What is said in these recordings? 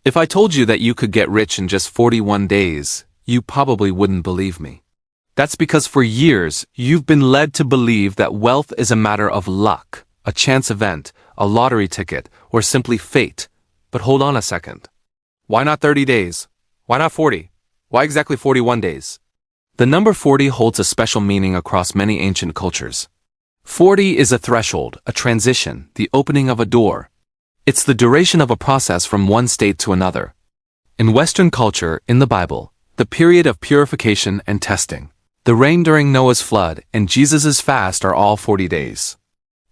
If I told you that you could get rich in just 41 days, you probably wouldn't believe me. That's because for years, you've been led to believe that wealth is a matter of luck, a chance event, a lottery ticket, or simply fate. But hold on a second. Why not 30 days? Why not 40? Why exactly 41 days? The number 40 holds a special meaning across many ancient cultures. 40 is a threshold, a transition, the opening of a door. It's the duration of a process from one state to another. In Western culture, in the Bible, the period of purification and testing, the rain during Noah's flood, and Jesus' fast are all 40 days.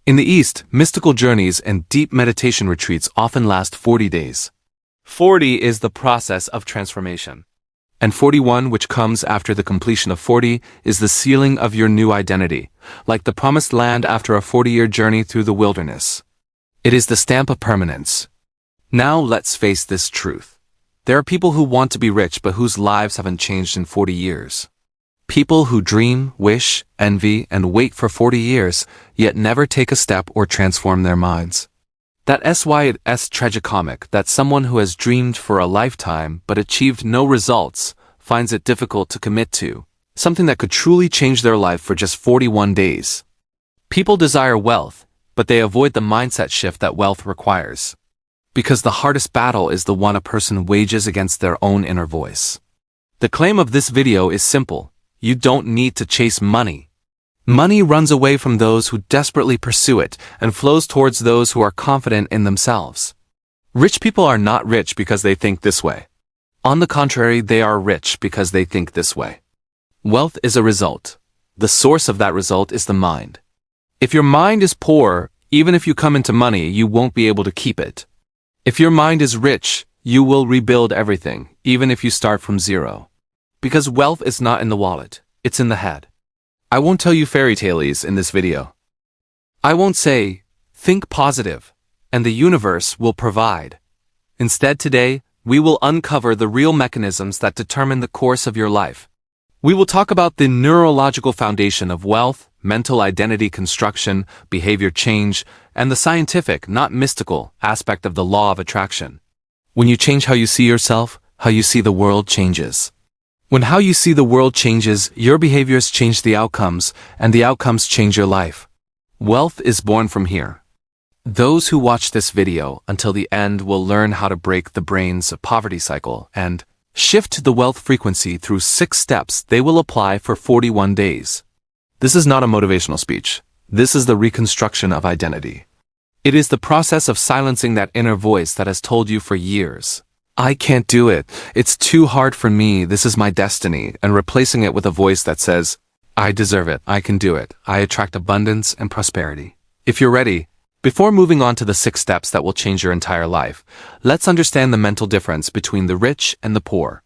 In the East, mystical journeys and deep meditation retreats often last 40 days. 40 is the process of transformation. And 41, which comes after the completion of 40, is the sealing of your new identity, like the promised land after a 40-year journey through the wilderness. It is the stamp of permanence. Now let's face this truth. There are people who want to be rich but whose lives haven't changed in 40 years. People who dream, wish, envy, and wait for 40 years, yet never take a step or transform their minds. That's why it's tragicomic that someone who has dreamed for a lifetime but achieved no results finds it difficult to commit to something that could truly change their life for just 41 days. People desire wealth, but they avoid the mindset shift that wealth requires. Because the hardest battle is the one a person wages against their own inner voice. The claim of this video is simple. You don't need to chase money. Money runs away from those who desperately pursue it and flows towards those who are confident in themselves. Rich people are not rich because they think this way. On the contrary, they are rich because they think this way. Wealth is a result. The source of that result is the mind. If your mind is poor, even if you come into money, you won't be able to keep it. If your mind is rich, you will rebuild everything, even if you start from zero. Because wealth is not in the wallet, it's in the head. I won't tell you fairy tales in this video. I won't say, think positive, and the universe will provide. Instead today, we will uncover the real mechanisms that determine the course of your life. We will talk about the neurological foundation of wealth, mental identity construction, behavior change, and the scientific, not mystical, aspect of the law of attraction. When you change how you see yourself, how you see the world changes. When how you see the world changes, your behaviors change the outcomes, and the outcomes change your life. Wealth is born from here. Those who watch this video until the end will learn how to break the brain's poverty cycle and shift to the wealth frequency through 6 steps they will apply for 41 days. This is not a motivational speech. This is the reconstruction of identity. It is the process of silencing that inner voice that has told you for years, I can't do it, it's too hard for me, this is my destiny, and replacing it with a voice that says, I deserve it, I can do it, I attract abundance and prosperity. If you're ready, before moving on to the 6 steps that will change your entire life, let's understand the mental difference between the rich and the poor.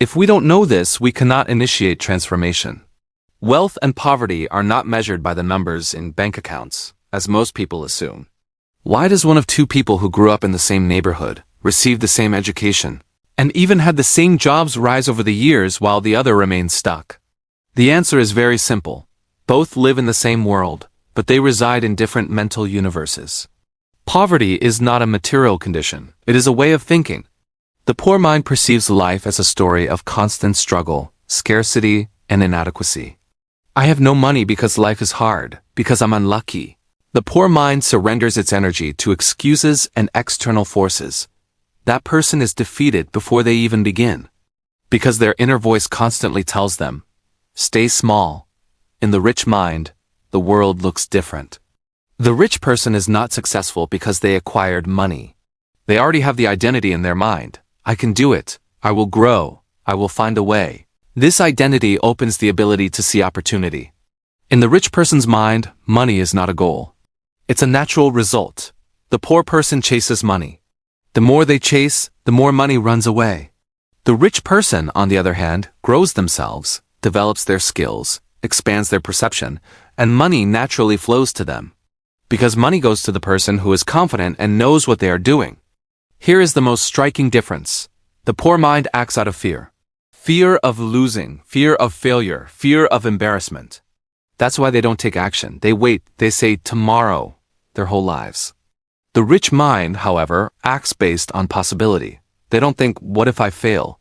If we don't know this, we cannot initiate transformation. Wealth and poverty are not measured by the numbers in bank accounts, as most people assume. Why does one of 2 people who grew up in the same neighborhood, received the same education, and even had the same jobs rise over the years while the other remained stuck? The answer is very simple. Both live in the same world, but they reside in different mental universes. Poverty is not a material condition, it is a way of thinking. The poor mind perceives life as a story of constant struggle, scarcity, and inadequacy. I have no money because life is hard, because I'm unlucky. The poor mind surrenders its energy to excuses and external forces. That person is defeated before they even begin. Because their inner voice constantly tells them, stay small. In the rich mind, the world looks different. The rich person is not successful because they acquired money. They already have the identity in their mind. I can do it. I will grow. I will find a way. This identity opens the ability to see opportunity. In the rich person's mind, money is not a goal. It's a natural result. The poor person chases money. The more they chase, the more money runs away. The rich person, on the other hand, grows themselves, develops their skills, expands their perception, and money naturally flows to them. Because money goes to the person who is confident and knows what they are doing. Here is the most striking difference. The poor mind acts out of fear. Fear of losing, fear of failure, fear of embarrassment. That's why they don't take action. They wait, they say tomorrow, their whole lives. The rich mind, however, acts based on possibility. They don't think, what if I fail?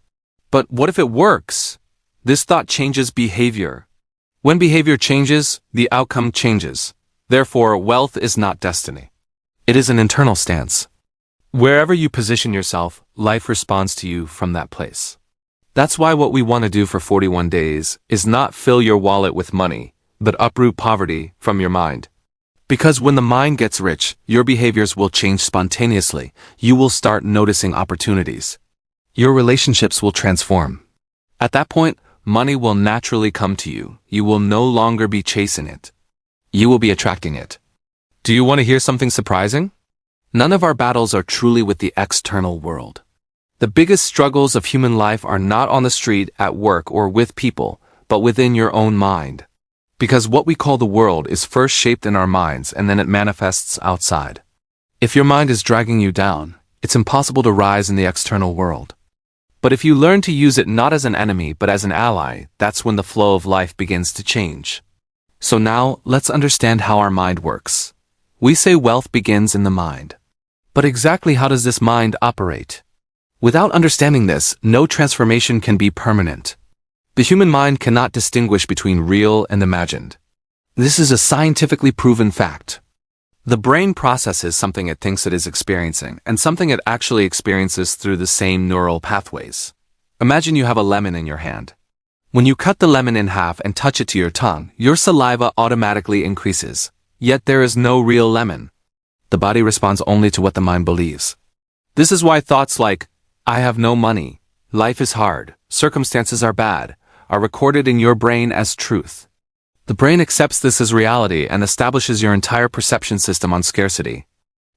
But what if it works? This thought changes behavior. When behavior changes, the outcome changes. Therefore, wealth is not destiny. It is an internal stance. Wherever you position yourself, life responds to you from that place. That's why what we want to do for 41 days is not fill your wallet with money, but uproot poverty from your mind. Because when the mind gets rich, your behaviors will change spontaneously. You will start noticing opportunities. Your relationships will transform. At that point, money will naturally come to you. You will no longer be chasing it. You will be attracting it. Do you want to hear something surprising? None of our battles are truly with the external world. The biggest struggles of human life are not on the street, at work, or with people, but within your own mind. Because what we call the world is first shaped in our minds and then it manifests outside. If your mind is dragging you down, it's impossible to rise in the external world. But if you learn to use it not as an enemy but as an ally, that's when the flow of life begins to change. So now, let's understand how our mind works. We say wealth begins in the mind. But exactly how does this mind operate? Without understanding this, no transformation can be permanent. The human mind cannot distinguish between real and imagined. This is a scientifically proven fact. The brain processes something it thinks it is experiencing, and something it actually experiences through the same neural pathways. Imagine you have a lemon in your hand. When you cut the lemon in half and touch it to your tongue, your saliva automatically increases. Yet there is no real lemon. The body responds only to what the mind believes. This is why thoughts like, I have no money, life is hard, circumstances are bad, are recorded in your brain as truth. The brain accepts this as reality and establishes your entire perception system on scarcity.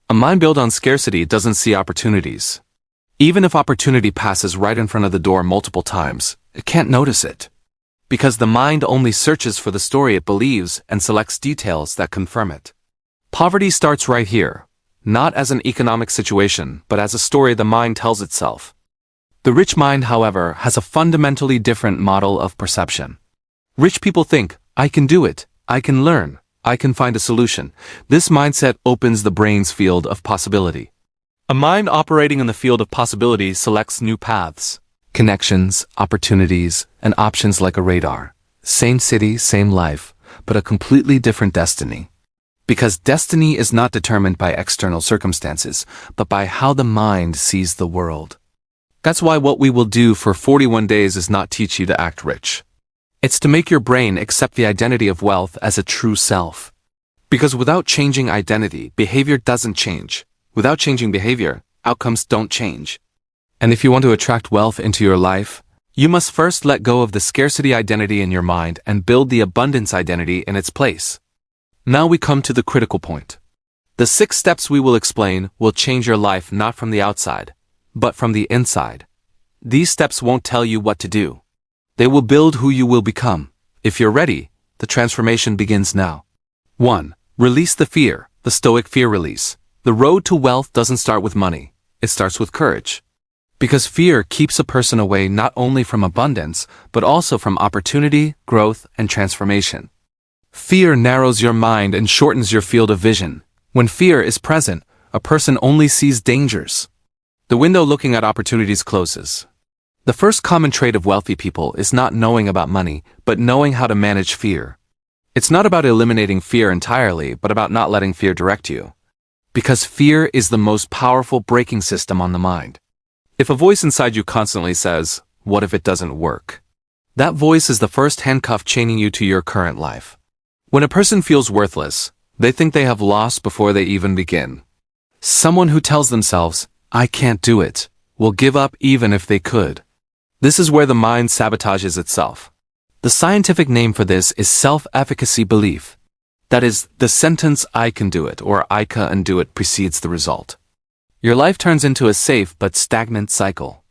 A mind built on scarcity doesn't see opportunities. Even if opportunity passes right in front of the door multiple times, it can't notice it. Because the mind only searches for the story it believes and selects details that confirm it. Poverty starts right here, not as an economic situation, but as a story the mind tells itself. The rich mind, however, has a fundamentally different model of perception. Rich people think, I can do it, I can learn, I can find a solution. This mindset opens the brain's field of possibility. A mind operating in the field of possibility selects new paths, connections, opportunities, and options like a radar. Same city, same life, but a completely different destiny. Because destiny is not determined by external circumstances, but by how the mind sees the world. That's why what we will do for 41 days is not teach you to act rich. It's to make your brain accept the identity of wealth as a true self. Because without changing identity, behavior doesn't change. Without changing behavior, outcomes don't change. And if you want to attract wealth into your life, you must first let go of the scarcity identity in your mind and build the abundance identity in its place. Now we come to the critical point. The 6 steps we will explain will change your life not from the outside, but from the inside. These steps won't tell you what to do. They will build who you will become. If you're ready, the transformation begins now. 1. Release the fear, the Stoic fear release. The road to wealth doesn't start with money. It starts with courage. Because fear keeps a person away not only from abundance, but also from opportunity, growth, and transformation. Fear narrows your mind and shortens your field of vision. When fear is present, a person only sees dangers. The window looking at opportunities closes. The first common trait of wealthy people is not knowing about money, but knowing how to manage fear. It's not about eliminating fear entirely, but about not letting fear direct you. Because fear is the most powerful braking system on the mind. If a voice inside you constantly says, what if it doesn't work? That voice is the first handcuff chaining you to your current life. When a person feels worthless, they think they have lost before they even begin. Someone who tells themselves, I can't do it, will give up even if they could. This is where the mind sabotages itself. The scientific name for this is self-efficacy belief. That is, the sentence I can do it or I can do it precedes the result. Your life turns into a safe but stagnant cycle.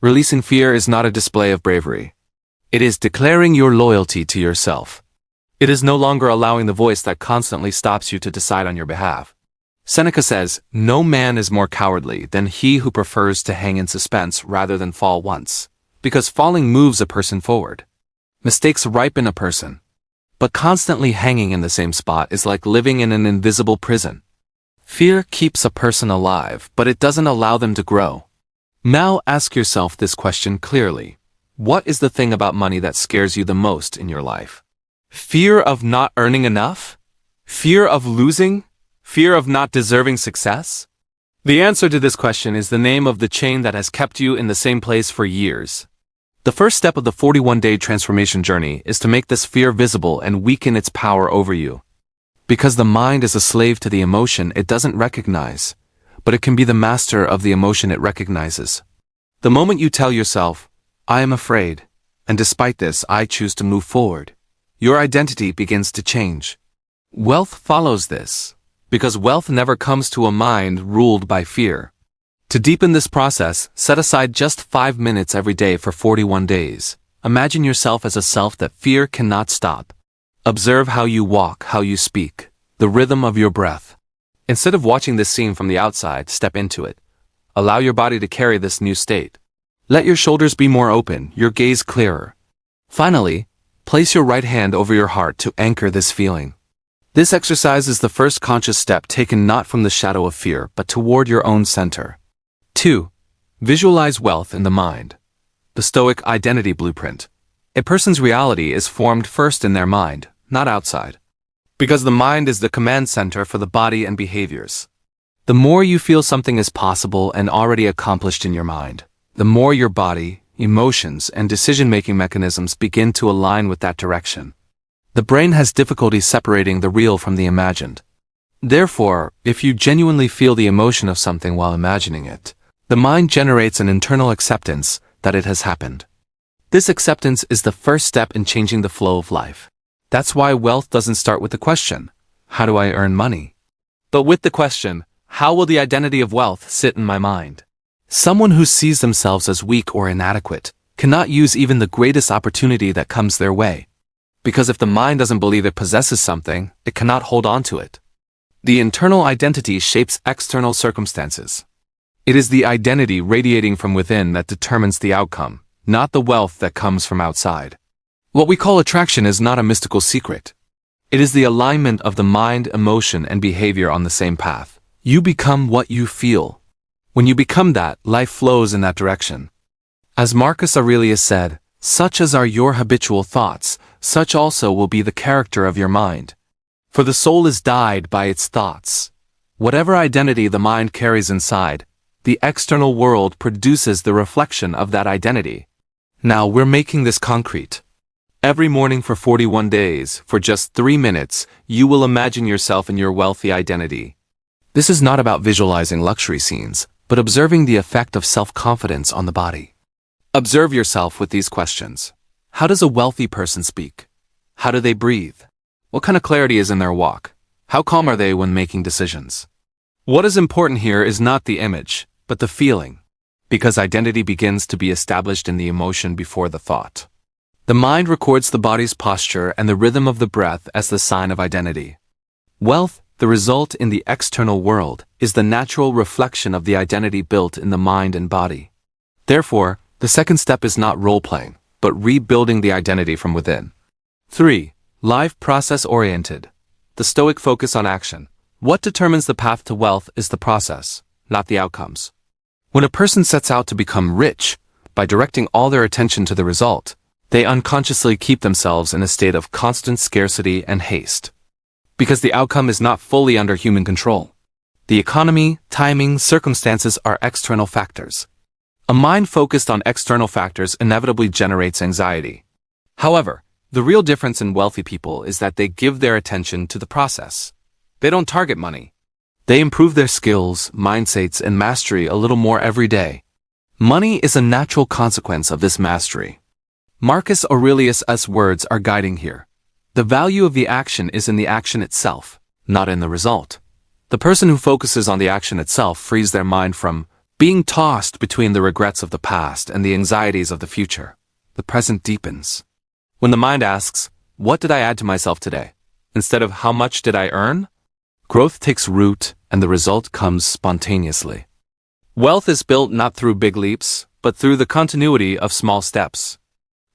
Releasing fear is not a display of bravery. It is declaring your loyalty to yourself. It is no longer allowing the voice that constantly stops you to decide on your behalf. Seneca says, no man is more cowardly than he who prefers to hang in suspense rather than fall once. Because falling moves a person forward. Mistakes ripen a person. But constantly hanging in the same spot is like living in an invisible prison. Fear keeps a person alive, but it doesn't allow them to grow. Now ask yourself this question clearly. What is the thing about money that scares you the most in your life? Fear of not earning enough? Fear of losing? Fear of not deserving success? The answer to this question is the name of the chain that has kept you in the same place for years. The first step of the 41-day transformation journey is to make this fear visible and weaken its power over you. Because the mind is a slave to the emotion it doesn't recognize, but it can be the master of the emotion it recognizes. The moment you tell yourself, I am afraid, and despite this I choose to move forward, your identity begins to change. Wealth follows this, because wealth never comes to a mind ruled by fear. To deepen this process, set aside just 5 minutes every day for 41 days. Imagine yourself as a self that fear cannot stop. Observe how you walk, how you speak, the rhythm of your breath. Instead of watching this scene from the outside, step into it. Allow your body to carry this new state. Let your shoulders be more open, your gaze clearer. Finally, place your right hand over your heart to anchor this feeling. This exercise is the first conscious step taken not from the shadow of fear, but toward your own center. 2. Visualize wealth in the mind. The Stoic identity blueprint. A person's reality is formed first in their mind, not outside. Because the mind is the command center for the body and behaviors. The more you feel something is possible and already accomplished in your mind, the more your body, emotions, and decision-making mechanisms begin to align with that direction. The brain has difficulty separating the real from the imagined. Therefore, if you genuinely feel the emotion of something while imagining it, the mind generates an internal acceptance that it has happened. This acceptance is the first step in changing the flow of life. That's why wealth doesn't start with the question, how do I earn money? But with the question, how will the identity of wealth sit in my mind? Someone who sees themselves as weak or inadequate cannot use even the greatest opportunity that comes their way. Because if the mind doesn't believe it possesses something, it cannot hold on to it. The internal identity shapes external circumstances. It is the identity radiating from within that determines the outcome, not the wealth that comes from outside. What we call attraction is not a mystical secret. It is the alignment of the mind, emotion, and behavior on the same path. You become what you feel. When you become that, life flows in that direction. As Marcus Aurelius said, such as are your habitual thoughts, such also will be the character of your mind. For the soul is dyed by its thoughts. Whatever identity the mind carries inside, the external world produces the reflection of that identity. Now we're making this concrete. Every morning for 41 days, for just 3 minutes, you will imagine yourself in your wealthy identity. This is not about visualizing luxury scenes, but observing the effect of self-confidence on the body. Observe yourself with these questions. How does a wealthy person speak? How do they breathe? What kind of clarity is in their walk? How calm are they when making decisions? What is important here is not the image, but the feeling, because identity begins to be established in the emotion before the thought. The mind records the body's posture and the rhythm of the breath as the sign of identity. Wealth, the result in the external world, is the natural reflection of the identity built in the mind and body. Therefore, the second step is not role-playing, but rebuilding the identity from within. 3. Life process-oriented. The Stoic focus on action. What determines the path to wealth is the process, not the outcomes. When a person sets out to become rich, by directing all their attention to the result, they unconsciously keep themselves in a state of constant scarcity and haste. Because the outcome is not fully under human control. The economy, timing, circumstances are external factors. A mind focused on external factors inevitably generates anxiety. However, the real difference in wealthy people is that they give their attention to the process. They don't target money. They improve their skills, mindsets, and mastery a little more every day. Money is a natural consequence of this mastery. Marcus Aurelius' words are guiding here. The value of the action is in the action itself, not in the result. The person who focuses on the action itself frees their mind from being tossed between the regrets of the past and the anxieties of the future. The present deepens. When the mind asks, what did I add to myself today? Instead of how much did I earn? Growth takes root and the result comes spontaneously. Wealth is built not through big leaps, but through the continuity of small steps.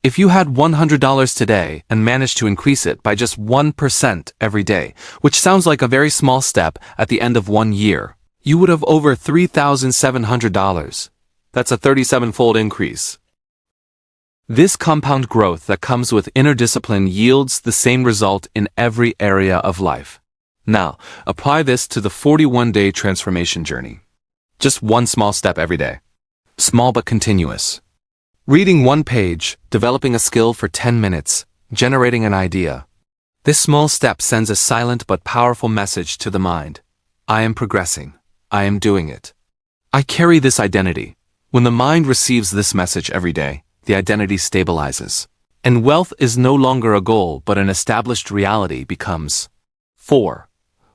If you had $100 today and managed to increase it by just 1% every day, which sounds like a very small step at the end of 1 year, you would have over $3,700. That's a 37-fold increase. This compound growth that comes with inner discipline yields the same result in every area of life. Now, apply this to the 41-day transformation journey. Just one small step every day. Small but continuous. Reading one page, developing a skill for 10 minutes, generating an idea. This small step sends a silent but powerful message to the mind. I am progressing. I am doing it. I carry this identity. When the mind receives this message every day, the identity stabilizes. And wealth is no longer a goal but an established reality becomes. 4.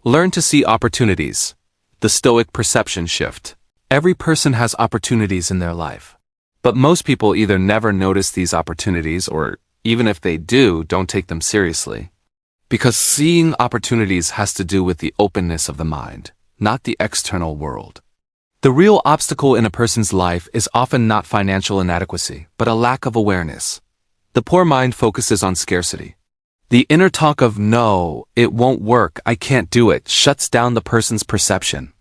Learn to see opportunities. The Stoic perception shift. Every person has opportunities in their life. But most people either never notice these opportunities or, even if they do, don't take them seriously. Because seeing opportunities has to do with the openness of the mind, not the external world. The real obstacle in a person's life is often not financial inadequacy, but a lack of awareness. The poor mind focuses on scarcity. The inner talk of no, it won't work, I can't do it, shuts down the person's perception.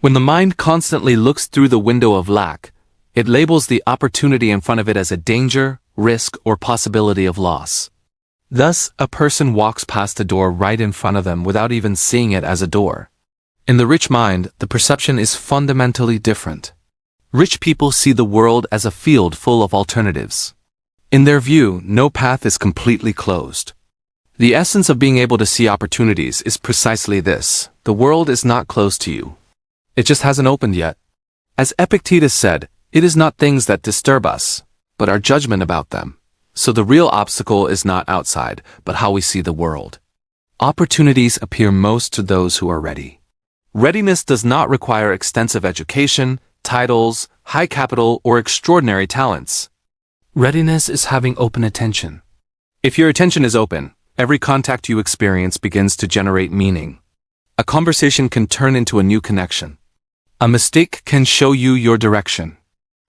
When the mind constantly looks through the window of lack, it labels the opportunity in front of it as a danger, risk, or possibility of loss. Thus, a person walks past a door right in front of them without even seeing it as a door. In the rich mind, the perception is fundamentally different. Rich people see the world as a field full of alternatives. In their view, no path is completely closed. The essence of being able to see opportunities is precisely this: the world is not closed to you. It just hasn't opened yet. As Epictetus said, it is not things that disturb us, but our judgment about them. So the real obstacle is not outside, but how we see the world. Opportunities appear most to those who are ready. Readiness does not require extensive education, titles, high capital, or extraordinary talents. Readiness is having open attention. If your attention is open, every contact you experience begins to generate meaning. A conversation can turn into a new connection. A mistake can show you your direction.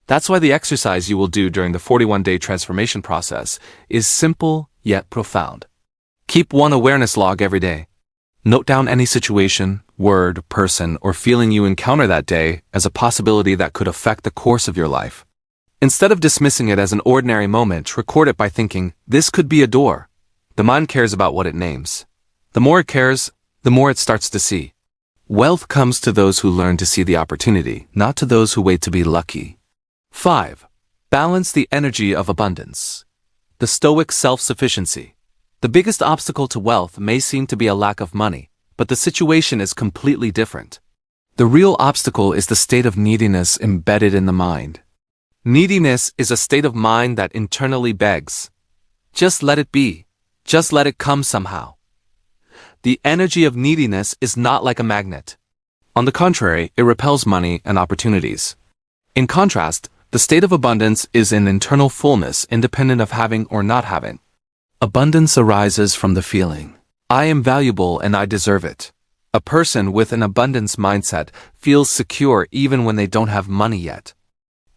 That's why the exercise you will do during the 41-day transformation process is simple yet profound. Keep one awareness log every day. Note down any situation, word, person, or feeling you encounter that day as a possibility that could affect the course of your life. Instead of dismissing it as an ordinary moment, record it by thinking, this could be a door. The mind cares about what it names. The more it cares, the more it starts to see. Wealth comes to those who learn to see the opportunity, not to those who wait to be lucky. 5. Balance the energy of abundance. The Stoic self-sufficiency. The biggest obstacle to wealth may seem to be a lack of money, but the situation is completely different. The real obstacle is the state of neediness embedded in the mind. Neediness is a state of mind that internally begs. Just let it be. Just let it come somehow. The energy of neediness is not like a magnet. On the contrary, it repels money and opportunities. In contrast, the state of abundance is an internal fullness independent of having or not having. Abundance arises from the feeling, I am valuable and I deserve it. A person with an abundance mindset feels secure even when they don't have money yet.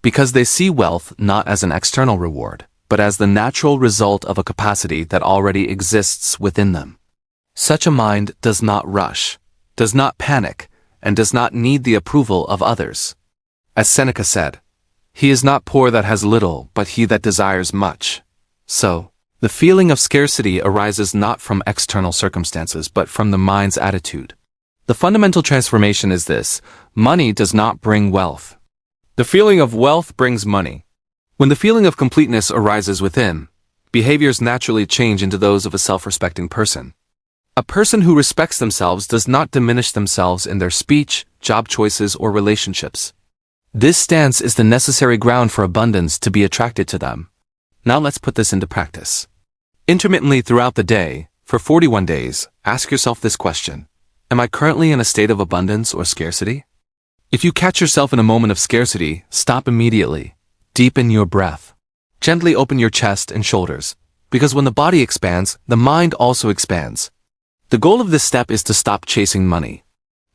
Because they see wealth not as an external reward, but as the natural result of a capacity that already exists within them. Such a mind does not rush, does not panic, and does not need the approval of others. As Seneca said, he is not poor that has little, but he that desires much. So, the feeling of scarcity arises not from external circumstances, but from the mind's attitude. The fundamental transformation is this: money does not bring wealth. The feeling of wealth brings money. When the feeling of completeness arises within, behaviors naturally change into those of a self-respecting person. A person who respects themselves does not diminish themselves in their speech, job choices, or relationships. This stance is the necessary ground for abundance to be attracted to them. Now let's put this into practice. Intermittently throughout the day, for 41 days, ask yourself this question: am I currently in a state of abundance or scarcity? If you catch yourself in a moment of scarcity, stop immediately. Deepen your breath. Gently open your chest and shoulders, because when the body expands, the mind also expands. The goal of this step is to stop chasing money.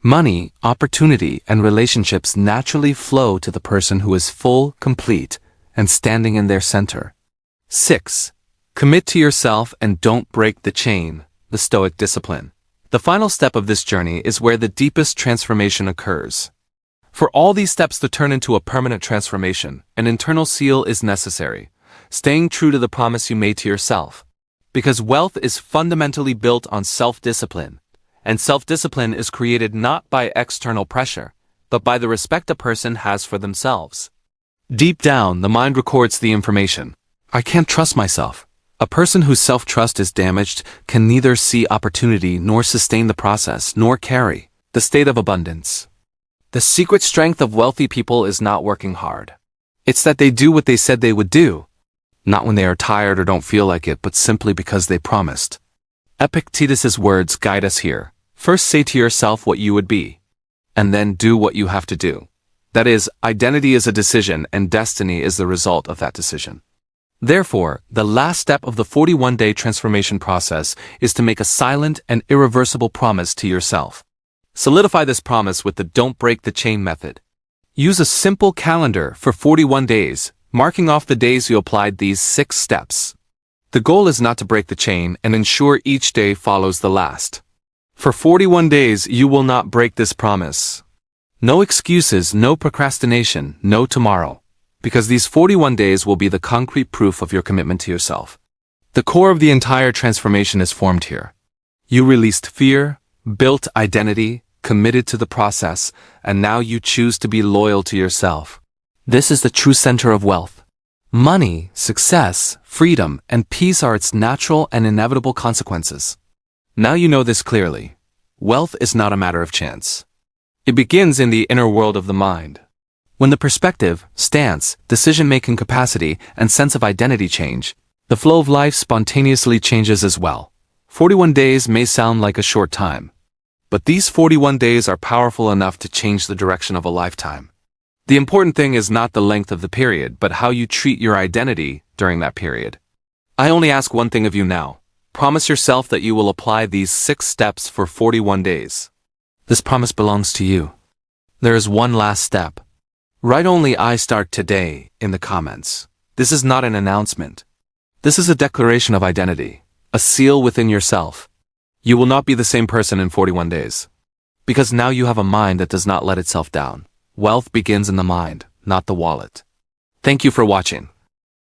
Money, opportunity, and relationships naturally flow to the person who is full, complete, and standing in their center. 6. Commit to yourself and don't break the chain, the Stoic discipline. The final step of this journey is where the deepest transformation occurs. For all these steps to turn into a permanent transformation, an internal seal is necessary, staying true to the promise you made to yourself. Because wealth is fundamentally built on self-discipline, and self-discipline is created not by external pressure, but by the respect a person has for themselves. Deep down, the mind records the information. I can't trust myself. A person whose self-trust is damaged can neither see opportunity nor sustain the process nor carry the state of abundance. The secret strength of wealthy people is not working hard. It's that they do what they said they would do, not when they are tired or don't feel like it, but simply because they promised. Epictetus's words guide us here. First say to yourself what you would be, and then do what you have to do. That is, identity is a decision and destiny is the result of that decision. Therefore, the last step of the 41-day transformation process is to make a silent and irreversible promise to yourself. Solidify this promise with the don't break the chain method. Use a simple calendar for 41 days, marking off the days you applied these 6 steps. The goal is not to break the chain and ensure each day follows the last. For 41 days, you will not break this promise. No excuses, no procrastination, no tomorrow. Because these 41 days will be the concrete proof of your commitment to yourself. The core of the entire transformation is formed here. You released fear, built identity, committed to the process, and now you choose to be loyal to yourself. This is the true center of wealth. Money, success, freedom, and peace are its natural and inevitable consequences. Now you know this clearly. Wealth is not a matter of chance. It begins in the inner world of the mind. When the perspective, stance, decision-making capacity, and sense of identity change, the flow of life spontaneously changes as well. 41 days may sound like a short time, but these 41 days are powerful enough to change the direction of a lifetime. The important thing is not the length of the period, but how you treat your identity during that period. I only ask one thing of you now. Promise yourself that you will apply these 6 steps for 41 days. This promise belongs to you. There is one last step. Write only "I start today" in the comments. This is not an announcement. This is a declaration of identity, a seal within yourself. You will not be the same person in 41 days. Because now you have a mind that does not let itself down. Wealth begins in the mind, not the wallet. Thank you for watching.